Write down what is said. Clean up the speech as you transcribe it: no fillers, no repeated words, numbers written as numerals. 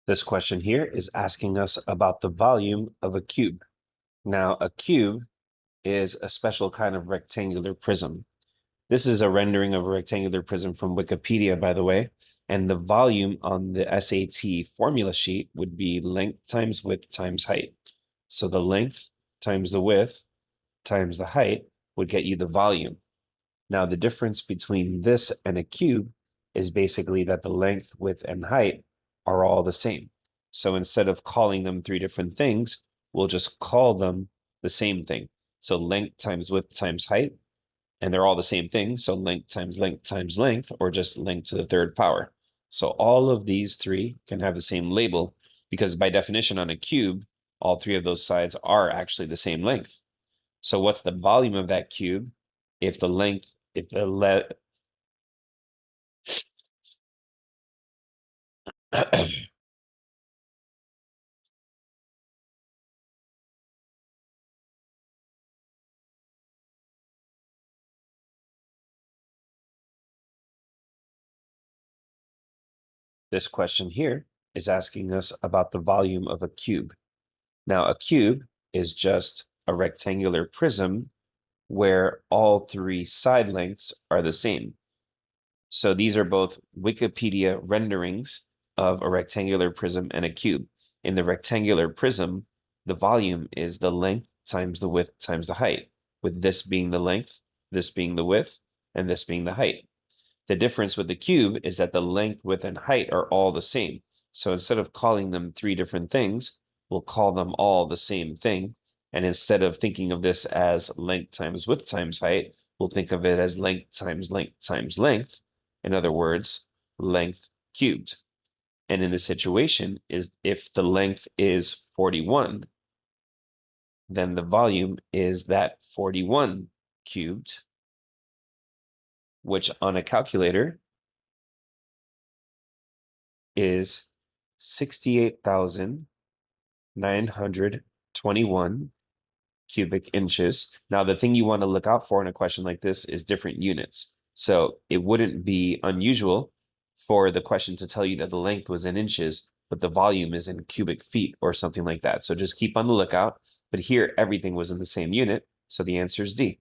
This question here is asking us about the volume of a cube. Now, a cube is a special kind of rectangular prism. This is a rendering of a rectangular prism from Wikipedia, by the way, and the volume on the SAT formula sheet would be length times width times height. So the length times the width times the height would get you the volume. Now, the difference between this and a cube is basically that the length, width, and height are all the same. So instead of calling them three different things, we'll just call them the same thing. So length times width times height, and they're all the same thing. So length times length, or just length to the third power. So all of these three can have the same label because by definition on a cube, all three of those sides are actually the same length. So what's the volume of that cube if the length, This question here is asking us about the volume of a cube. Now, a cube is just a rectangular prism where all three side lengths are the same. So these are both Wikipedia renderings of a rectangular prism and a cube. In the rectangular prism, the volume is the length times the width times the height, with this being the length, this being the width, and this being the height. The difference with the cube is that the length, width, and height are all the same. So instead of calling them three different things, we'll call them all the same thing. And instead of thinking of this as length times width times height, we'll think of it as length times length times length. In other words, length cubed. And in this situation, is if the length is 41, then the volume is that 41 cubed, which on a calculator is 68,921 cubic inches. Now, the thing you want to look out for in a question like this is different units. So it wouldn't be unusual for the question to tell you that the length was in inches, but the volume is in cubic feet or something like that. So just keep on the lookout. But here, everything was in the same unit. So the answer is D.